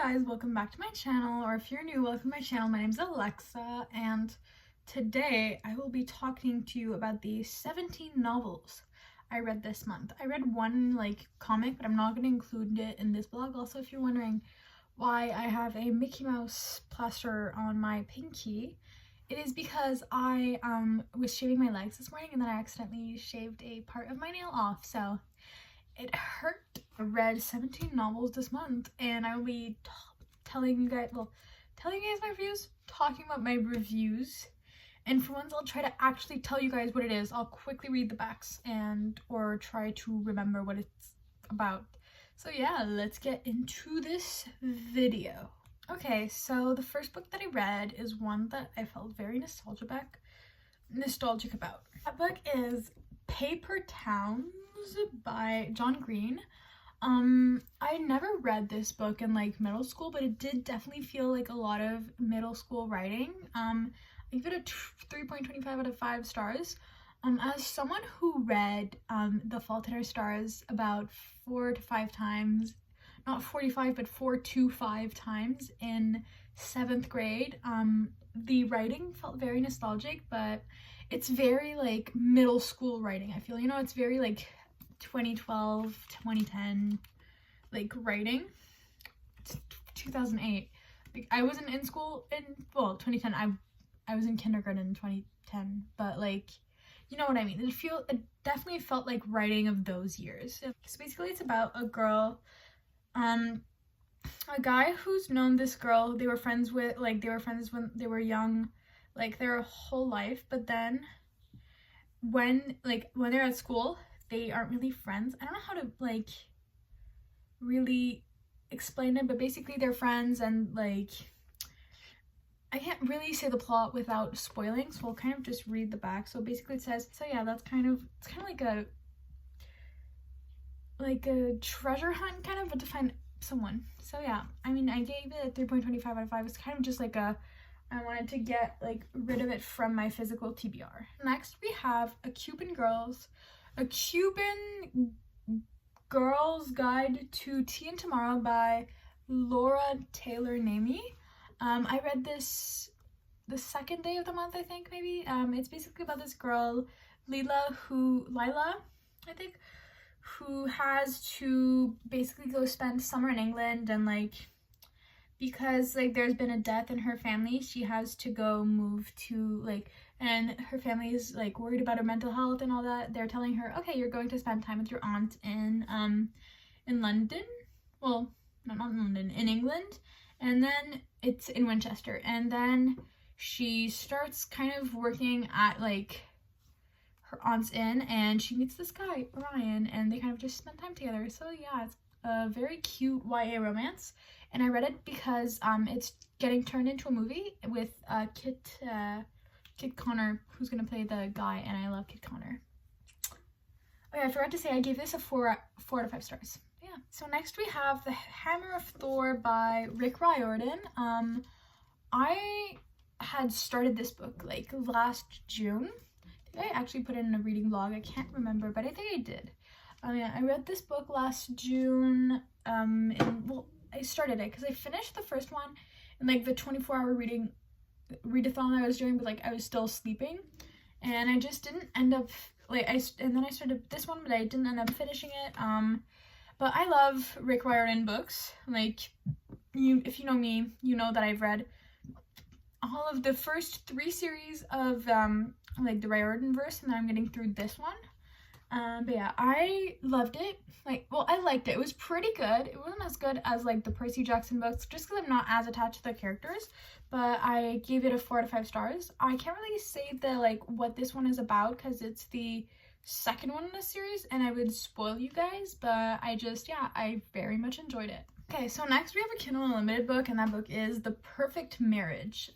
guys, welcome back to my channel, or if you're new, welcome to my channel. My name's Alexa, and today I will be talking to you about the 17 novels I read this month. I read one comic, but I'm not going to include it in this vlog. Also, if you're wondering why I have a Mickey Mouse plaster on my pinky, it is because I was shaving my legs this morning and then I accidentally shaved a part of my nail off, so it hurt. I read 17 novels this month, and I will be telling you guys my reviews, talking about my reviews, and for once I'll try to actually tell you guys what it is. I'll quickly read the backs or try to remember what it's about. So yeah, let's get into this video. Okay, so the first book that I read is one that I felt very nostalgic about. That book is Paper Towns by John Green. I never read this book in middle school, but it did definitely feel like a lot of middle school writing. I give it a 3.25 out of 5 stars. As someone who read The Fault in Our Stars about 4 to 5 times, not 45 but 4 to 5 times in 7th grade, the writing felt very nostalgic, but it's very middle school writing. I feel, it's very 2012, 2010 writing. It's 2008. I wasn't in school in 2010. I was in kindergarten in 2010, but you know what I mean. It definitely felt like writing of those years. So basically it's about a girl, a guy who's known this girl. They were friends when they were young, their whole life, but then when they're at school, they aren't really friends. I don't know how to really explain it, but basically they're friends, and I can't really say the plot without spoiling, so I'll kind of just read the back. So basically it says, so yeah, it's kind of like a treasure hunt but to find someone. So yeah, I mean, I gave it a 3.25 out of 5. It's kind of just I wanted to get rid of it from my physical TBR. Next we have A Cuban Girl's Guide to Tea and Tomorrow by Laura Taylor Namey. I read this the second day of the month, I think, maybe. It's basically about this girl, Lila, I think, who has to basically go spend summer in England, and because there's been a death in her family, she has to go move to and her family is worried about her mental health and all that. They're telling her, okay, you're going to spend time with your aunt in London. Well, no, not in London, in England. And then it's in Winchester. And then she starts kind of working at her aunt's inn, and she meets this guy, Ryan, and they kind of just spend time together. So yeah, it's a very cute YA romance. And I read it because it's getting turned into a movie with Kit Connor, who's gonna play the guy, and I love Kit Connor. Oh yeah, I forgot to say I gave this a 4 out of 5 stars. Yeah. So next we have The Hammer of Thor by Rick Riordan. I had started this book last June. I think I actually put it in a reading vlog. I can't remember, but I think I did. Yeah, I read this book last June. I started it because I finished the first one in the 24-hour readathon I was doing, but I was still sleeping, and I just didn't end up and then I started this one, but I didn't end up finishing it. But I love Rick Riordan books. If you know me, you know that I've read all of the first 3 series of the Riordan verse, and then I'm getting through this one. But yeah, I loved it. I liked it. It was pretty good. It wasn't as good as the Percy Jackson books, just because I'm not as attached to the characters, but I gave it a 4 out of 5 stars. I can't really say what this one is about, because it's the second one in the series, and I would spoil you guys, but I very much enjoyed it. Okay, so next we have a Kindle Unlimited book, and that book is The Perfect Marriage.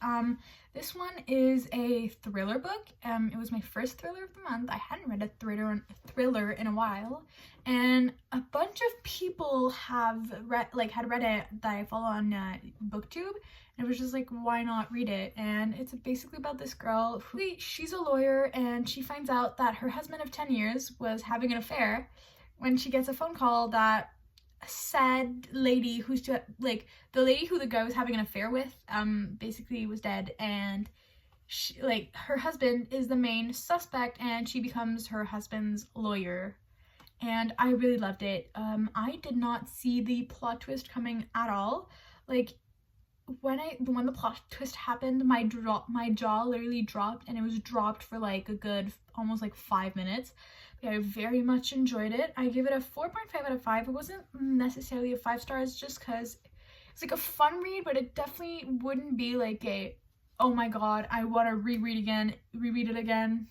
This one is a thriller book. It was my first thriller of the month. I hadn't read a thriller in a while, and a bunch of people had read it that I follow on BookTube, and it was just why not read it? And it's basically about this girl who, she's a lawyer, and she finds out that her husband of 10 years was having an affair when she gets a phone call that sad lady who's like the lady who the guy was having an affair with basically was dead, and she, like her husband is the main suspect, and she becomes her husband's lawyer. And I really loved it. I did not see the plot twist coming at all. Like when the plot twist happened, my jaw literally dropped, and it was dropped for like a good almost like 5 minutes. But I very much enjoyed it. I give it a 4.5 out of 5. It wasn't necessarily a 5 stars just because it's like a fun read, but it definitely wouldn't be like a, oh my god, I want to reread it again.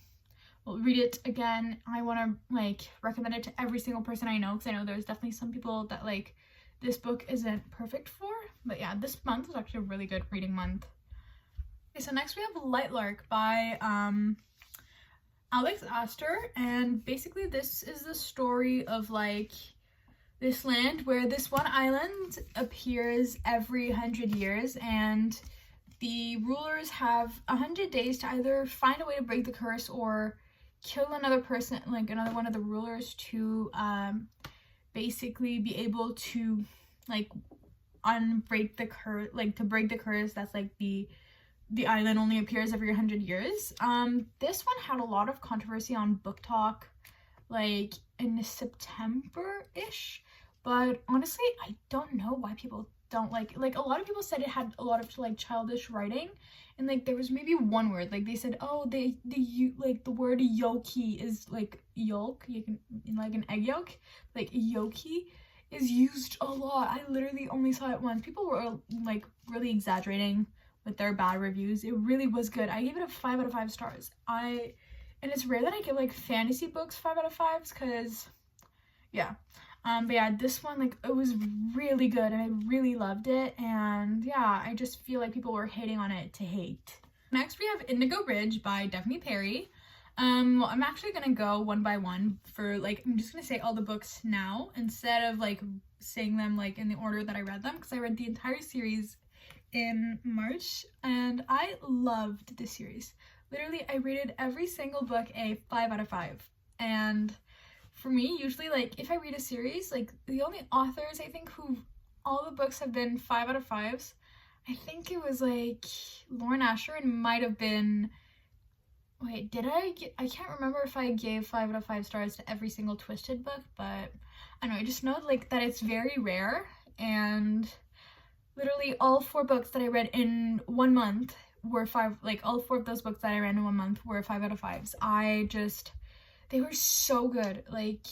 Well, read it again. I want to like recommend it to every single person I know, because I know there's definitely some people that like this book isn't perfect for. But yeah, this month was actually a really good reading month. Okay, so next we have Lightlark by Alex Astor, and basically this is the story of like this land where this one island appears every 100 years, and the rulers have 100 days to either find a way to break the curse or kill another person, like another one of the rulers, to basically be able to like unbreak the curse, like to break the curse that's like the island only appears every 100 years. This one had a lot of controversy on Book Talk like in September-ish, but honestly I don't know why people don't like a lot of people said it had a lot of like childish writing, and like there was maybe one word, like they said, oh, the word yolky is like yolk, you can like an egg yolk, like yolky is used a lot. I literally only saw it once. People were like really exaggerating with their bad reviews. It really was good. I gave it a 5 out of 5 stars. And it's rare that I give like fantasy books 5 out of 5s, because yeah. But yeah, this one, like, it was really good, and I really loved it, and yeah, I just feel like people were hating on it to hate. Next, we have Indigo Ridge by Daphne Perry. Well, I'm actually gonna go one by one for, like, I'm just gonna say all the books now, instead of, like, saying them, like, in the order that I read them, because I read the entire series in March, and I loved this series. Literally, I rated every single book a 5 out of 5, and for me, usually, like, if I read a series, like, the only authors, I think, who all the books have been 5 out of 5s, I think it was, like, Lauren Asher, and might have been, wait, I can't remember if I gave 5 out of 5 stars to every single Twisted book, but I don't know, I just know, like, that it's very rare, and literally all 4 books that I read in 1 month were 5, like, all 4 of those books that I read in 1 month were 5 out of 5s. They were so good. Like,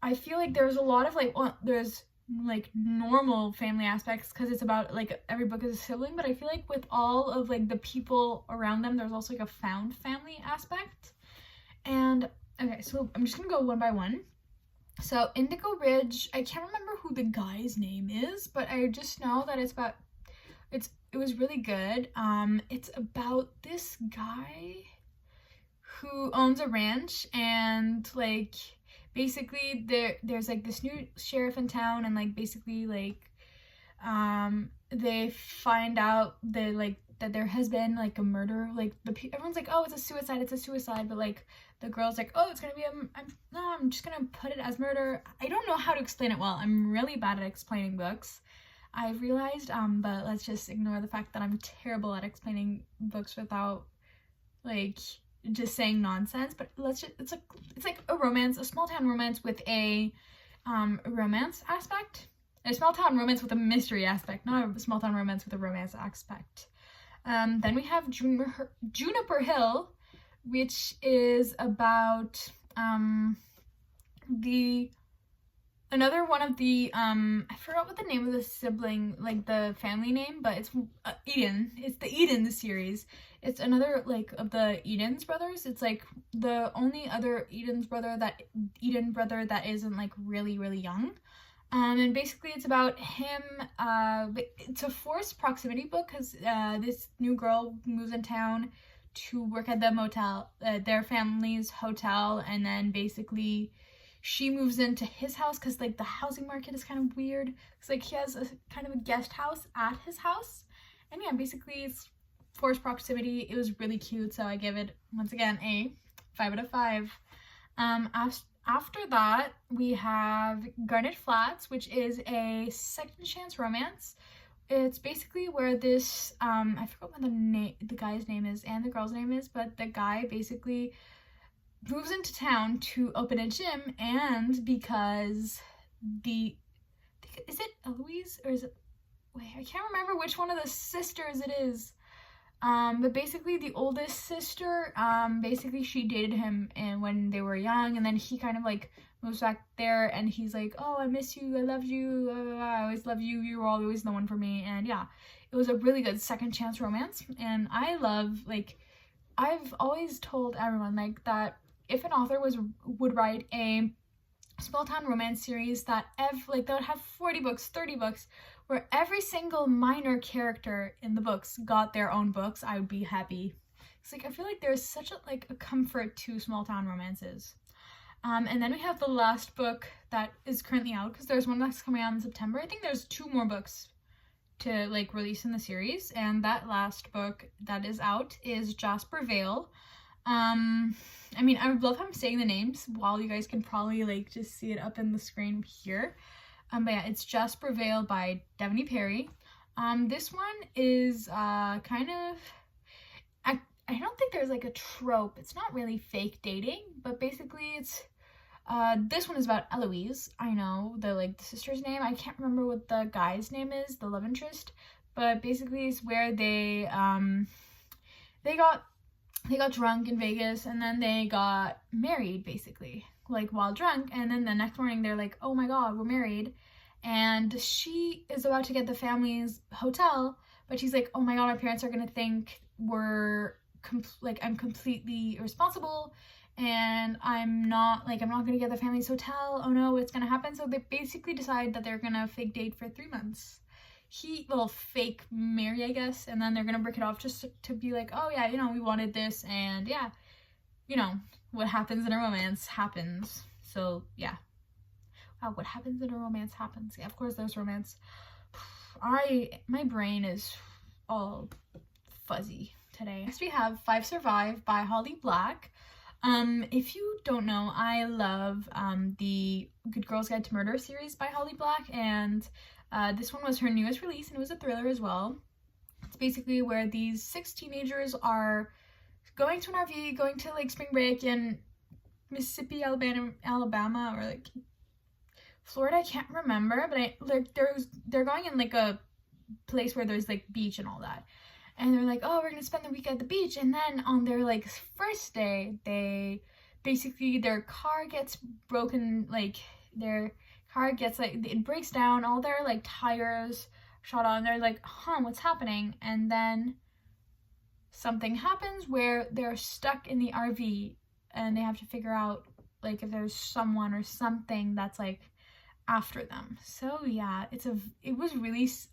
I feel like there's a lot of, like, well, there's, like, normal family aspects, because it's about, like, every book is a sibling, but I feel like with all of, like, the people around them, there's also, like, a found family aspect. And, okay, so I'm just gonna go one by one. So, Indigo Ridge, I can't remember who the guy's name is, but I just know that it was really good. It's about this guy who owns a ranch, and like basically there's like this new sheriff in town, and like basically like they find out that there has been like a murder, like everyone's like, oh, it's a suicide, but like the girl's like, oh, it's gonna be I'm just gonna put it as murder. I don't know how to explain it well. I'm really bad at explaining books, I've realized, but let's just ignore the fact that I'm terrible at explaining books without like just saying nonsense. But it's like a romance, a small town romance with a romance aspect, a small town romance with a mystery aspect, not a small town romance with a romance aspect. Then we have Juniper Hill, which is about another one of the I forgot what the name of the sibling, like the family name, but it's Eden. It's the Eden series. It's another like of the Eden's brothers. It's like the only other Eden brother that isn't like really young. And basically it's about him, it's a forced proximity book, because this new girl moves in town to work at the motel, their family's hotel, and then basically she moves into his house, because like the housing market is kind of weird, because like he has a kind of a guest house at his house, and yeah, basically it's forced proximity. It was really cute, so I give it, once again, a 5 out of 5. After that, we have Garnet Flats, which is a second chance romance. It's basically where this, I forgot what the guy's name is and the girl's name is, but the guy basically moves into town to open a gym, and because is it Eloise or is it, wait, I can't remember which one of the sisters it is. But basically the oldest sister, basically she dated him and when they were young, and then he kind of like moves back there and he's like, oh, I miss you, I love you, I always love you, you were always the one for me. And yeah, it was a really good second chance romance. And I love, like, I've always told everyone like that if an author would write a small town romance series that they would have 40 books, 30 books, where every single minor character in the books got their own books, I would be happy. It's like, I feel like there's such a comfort to small town romances. And then we have the last book that is currently out, because there's one that's coming out in September. I think there's 2 more books to like release in the series, and that last book that is out is Jasper Vale. I mean, I love how I'm saying the names while you guys can probably like just see it up in the screen here. But yeah, it's Jasper Vale by Devanny Perry. This one is kind of, I don't think there's like a trope. It's not really fake dating, but basically it's this one is about Eloise. I know the sister's name. I can't remember what the guy's name is, the love interest, but basically it's where they got drunk in Vegas and then they got married, basically, like while drunk, and then the next morning they're like, oh my god, we're married. And she is about to get the family's hotel, but she's like, oh my god, my parents are gonna think I'm completely irresponsible and I'm not gonna get the family's hotel. Oh no, what's gonna happen? So they basically decide that they're gonna fake date for 3 months. Fake marry, I guess, and then they're gonna break it off just to be like, oh yeah, we wanted this, and yeah, what happens in a romance happens. So yeah, wow, what happens in a romance happens. Yeah, of course there's romance. My brain is all fuzzy today. Next we have 5 Survive by Holly Black. If you don't know, I love the Good Girls Guide to Murder series by Holly Black, and this one was her newest release, and it was a thriller as well. It's basically where these 6 teenagers are going to an RV, going to like spring break in Mississippi, Alabama, or like Florida. I can't remember, but they're going in like a place where there's like beach and all that. And they're like, oh, we're gonna spend the week at the beach. And then on their like first day, their car gets broken, like their car gets it breaks down, all their like tires shot on. They're like, what's happening? And then something happens where they're stuck in the RV and they have to figure out like if there's someone or something that's like after them. So yeah, it was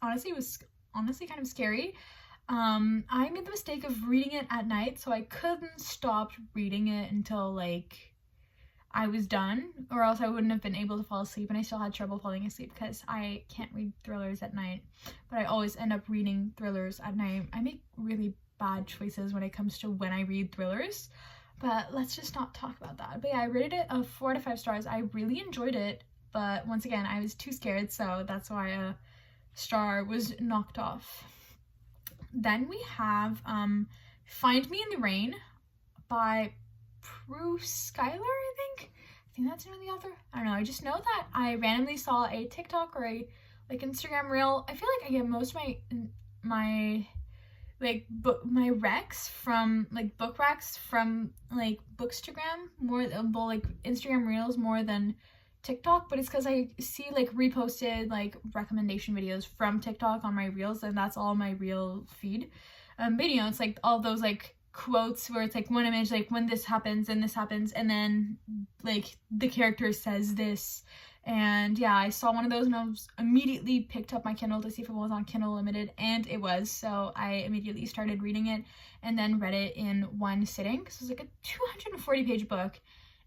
honestly kind of scary. I made the mistake of reading it at night, so I couldn't stop reading it until like I was done, or else I wouldn't have been able to fall asleep, and I still had trouble falling asleep because I can't read thrillers at night, but I always end up reading thrillers at night. I make really bad choices when it comes to when I read thrillers, but let's just not talk about that. But yeah, I rated it a 4 out of 5 stars. I really enjoyed it, but once again, I was too scared, so that's why a star was knocked off. Then we have Find Me in the Rain by Prue Schuyler, I think that's the name of the author. I don't know, I just know that I randomly saw a TikTok or a like Instagram reel. I feel like I get most of my recs from like book recs from like Bookstagram, more like Instagram reels more than TikTok, but it's because I see like reposted like recommendation videos from TikTok on my reels, and that's all my reel feed. But it's like all those like quotes where it's like one image, like when this happens and this happens, and then like the character says this. And yeah, I saw one of those and I immediately picked up my Kindle to see if it was on Kindle Limited, and it was. So I immediately started reading it and then read it in one sitting, because it was like a 240-page book.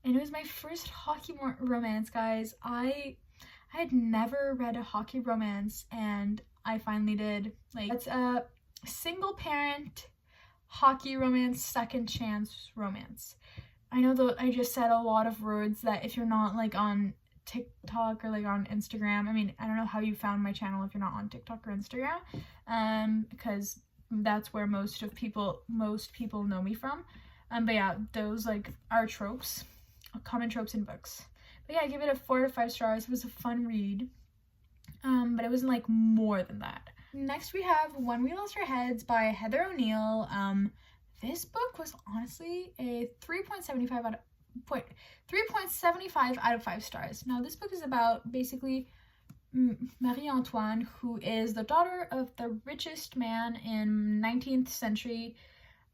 And it was my first hockey romance, guys. I had never read a hockey romance, and I finally did. Like, it's a single parent hockey romance, second chance romance. I know that I just said a lot of words that if you're not like on TikTok or like on Instagram, I mean, I don't know how you found my channel if you're not on TikTok or Instagram, because that's where most people know me from. But yeah, those like are tropes, common tropes in books. But yeah, I give it a 4 to 5 stars. It was a fun read, but it wasn't like more than that. Next we have When We Lost Our Heads by Heather O'Neill. This book was honestly a 3.75 out of 5 stars. Now this book is about basically Marie Antoine, who is the daughter of the richest man in 19th century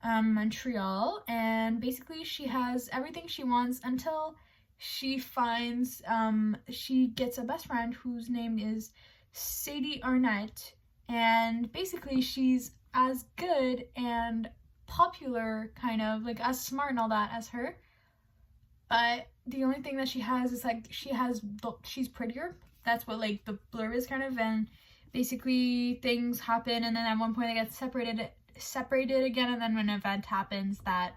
Montreal, and basically she has everything she wants until she finds she gets a best friend whose name is Sadie Arnett, and basically she's as good and popular, kind of like as smart and all that as her, but the only thing that she has is like she's prettier. That's what like the blurb is kind of, and basically things happen and then at one point they get separated again, and then when an event happens that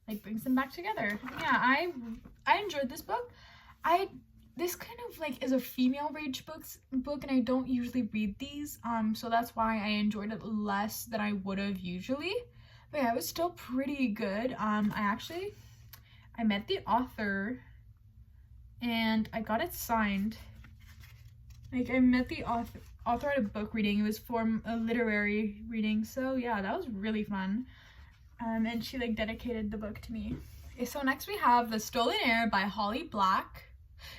like brings them back together. Yeah, I enjoyed this book. This kind of like is a female rage book, and I don't usually read these, so that's why I enjoyed it less than I would have usually. But yeah, it was still pretty good. I met the author and I got it signed. Like, I met the author at a book reading. It was for a literary reading, so yeah, that was really fun. And she like dedicated the book to me. Okay, so next we have The Stolen Heir by Holly Black.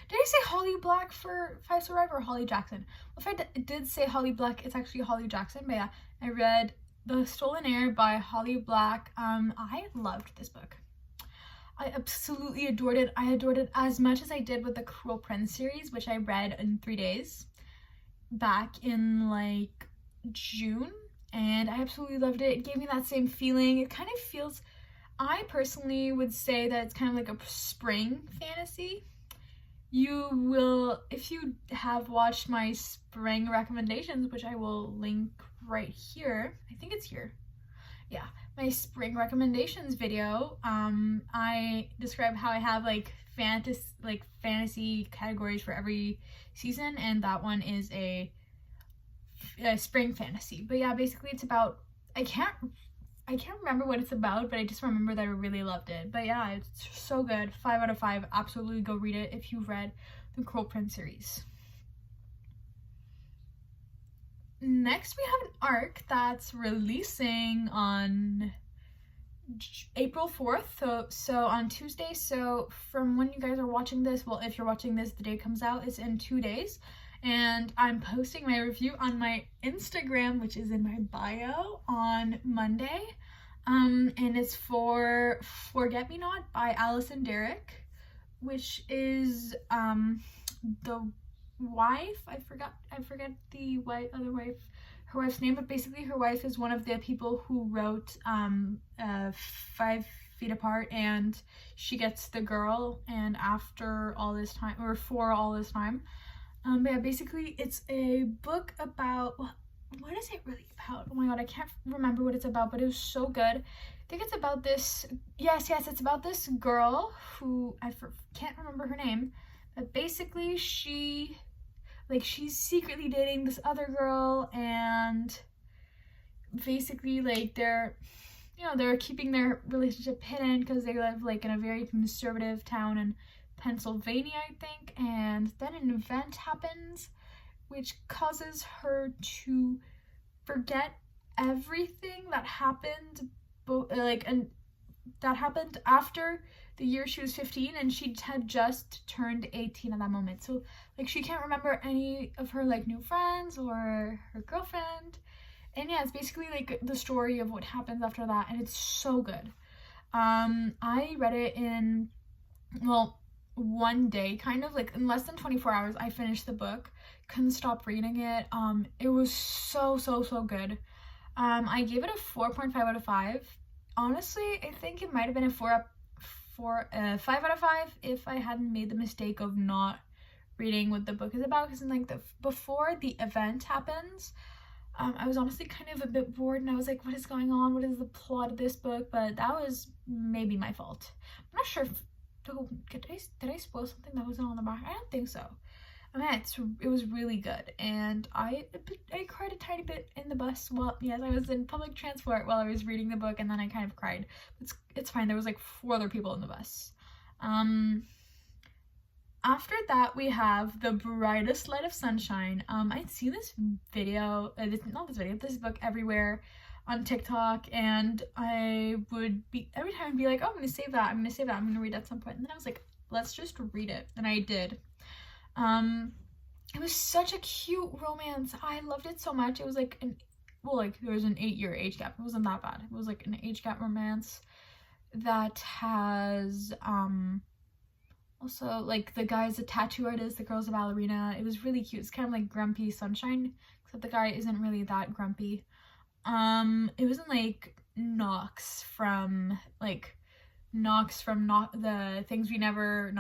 Did I say Holly Black for 5 Star Drive or Holly Jackson? Well, if I did say Holly Black, it's actually Holly Jackson. But yeah, I read The Stolen Heir by Holly Black. I loved this book. I absolutely adored it. I adored it as much as I did with the Cruel Prince series, which I read in 3 days back in like June, and I absolutely loved it. It gave me that same feeling. It kind of feels, I personally would say that it's kind of like a spring fantasy. You will, if you have watched my spring recommendations, which I will link right here, I think it's here. Yeah, my spring recommendations video, I describe how I have like fantasy categories for every season, and that one is a spring fantasy. But yeah, basically it's about, I can't remember what it's about, but I just remember that I really loved it. But yeah, it's so good. 5 out of 5. Absolutely go read it if you've read the Cruel Prince series. Next we have an arc that's releasing on April 4th, so on Tuesday. So from when you guys are watching this, well, if you're watching this, the day comes out, it's in 2 days, and I'm posting my review on my Instagram, which is in my bio, on Monday, and it's for Forget Me Not by Alison Derrick, which is the wife, I forget the other wife, her wife's name, but basically her wife is one of the people who wrote 5 Feet Apart, and she gets the girl, and after all this time, or for all this time, but yeah, basically it's a book about, what is it really about? Oh my god, I can't remember what it's about, but it was so good. I think it's about this, yes, it's about this girl who, can't remember her name, but basically she's secretly dating this other girl, and basically like they're keeping their relationship hidden because they live like in a very conservative town in Pennsylvania, I think, and then an event happens which causes her to forget everything that happened that happened after the year she was 15, and she had just turned 18 at that moment. So like she can't remember any of her like new friends or her girlfriend. And yeah, it's basically like the story of what happens after that, and it's so good. I read it in, well, one day, kind of like in less than 24 hours. I finished the book, couldn't stop reading it. It was so good. I gave it a 4.5 out of 5. Honestly, I think it might have been a 5 out of 5 if I hadn't made the mistake of not reading what the book is about, because like before the event happens, I was honestly kind of a bit bored and I was like, what is going on? What is the plot of this book? But that was maybe my fault. I'm not sure if, oh, did I spoil something that wasn't on the back? I don't think so. I mean, it was really good, and I cried a tiny bit in the bus. Well, yes, I was in public transport while I was reading the book, and then I kind of cried. It's fine. There was like 4 other people in the bus. After that, we have The Brightest Light of Sunshine. I'd seen this video, this book everywhere on TikTok, and I would be, every time I'd be like, oh, I'm gonna save that, I'm gonna read it at some point. And then I was like, let's just read it. And I did. It was such a cute romance. I loved it so much. It was like there was an 8-year age gap. It wasn't that bad. It was like an age gap romance that has, also, like, the guy's a tattoo artist, the girl's a ballerina. It was really cute. It's kind of like Grumpy Sunshine, except the guy isn't really that grumpy. It wasn't like Knox from the Things We Never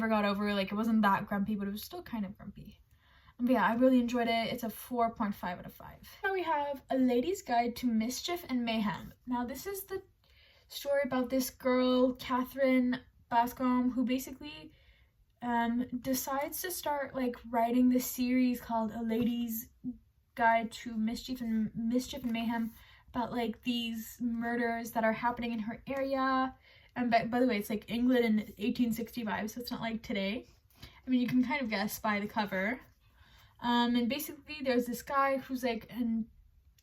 Got Over. Like, it wasn't that grumpy, but it was still kind of grumpy. But yeah, I really enjoyed it. It's a 4.5 out of 5. Now we have A Lady's Guide to Mischief and Mayhem. Now this is the story about this girl, Catherine Bascom, who basically decides to start like writing this series called A Lady's Guide to Mischief and Mayhem, about like these murders that are happening in her area. And by the way, it's like England in 1865, so it's not like today. I mean, you can kind of guess by the cover. And basically there's this guy who's like an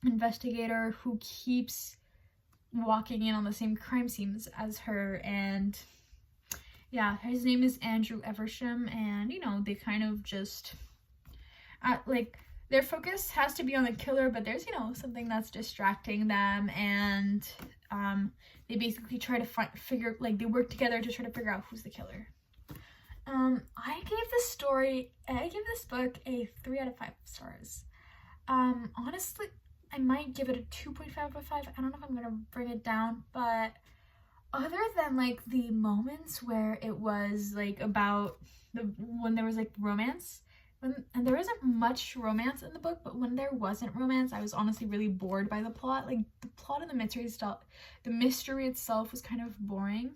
investigator who keeps walking in on the same crime scenes as her, and yeah, his name is Andrew Eversham, and you know, they kind of just like, their focus has to be on the killer, but there's, you know, something that's distracting them, and they basically try to they work together to try to figure out who's the killer. I gave this book a 3 out of 5 stars. Honestly, I might give it a 2.5 out of 5. I don't know if I'm gonna bring it down, but other than like the moments where it was like about when there was like romance, and there isn't much romance in the book, but when there wasn't romance, I was honestly really bored by the plot. Like, the plot of the mystery itself was kind of boring,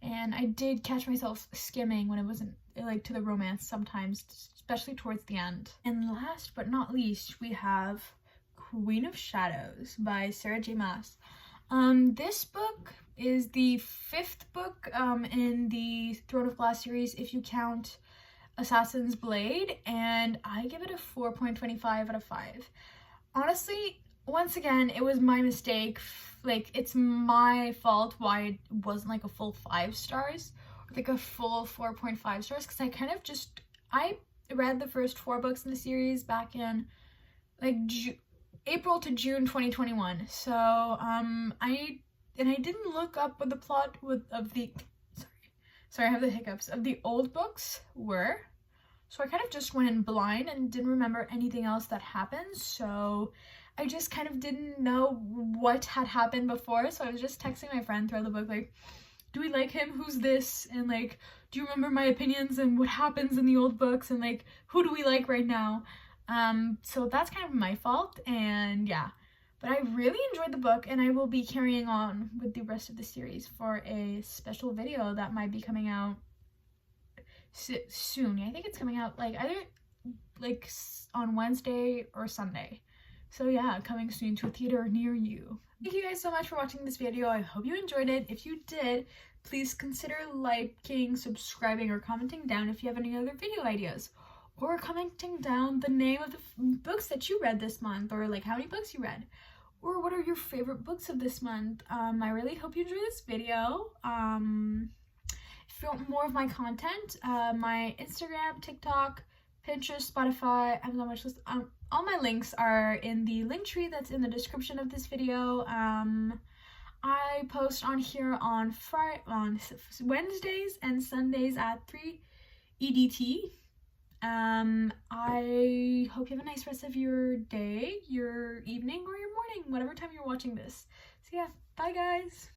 and I did catch myself skimming when it wasn't like to the romance sometimes, especially towards the end. And last but not least, we have Queen of Shadows by Sarah J. Maas. This book is the 5th book in the Throne of Glass series, if you count Assassin's Blade, and I give it a 4.25 out of 5. Honestly, once again, it was my mistake. Like, it's my fault why it wasn't like a full 5 stars, or like a full 4.5 stars, because I read the first 4 books in the series back in like April to June 2021. So I didn't look up what the plot of the I have the hiccups of the old books were. So I kind of just went in blind and didn't remember anything else that happened. So I just kind of didn't know what had happened before. So I was just texting my friend throughout the book, like, do we like him? Who's this? And like, do you remember my opinions and what happens in the old books? And like, who do we like right now? So that's kind of my fault, and yeah. But I really enjoyed the book, and I will be carrying on with the rest of the series for a special video that might be coming out soon. I think it's coming out like either like on Wednesday or Sunday. So yeah, coming soon to a theater near you. Thank you guys so much for watching this video. I hope you enjoyed it. If you did, please consider liking, subscribing, or commenting down if you have any other video ideas. Or commenting down the name of the books that you read this month, or like how many books you read, or what are your favorite books of this month. I really hope you enjoyed this video. If you want more of my content, my Instagram, TikTok, Pinterest, Spotify, Amazon wishlist, all my links are in the link tree that's in the description of this video. I post on here on Wednesdays and Sundays at 3 EDT. I hope you have a nice rest of your day, your evening, or your morning, whatever time you're watching this. So yeah, bye guys!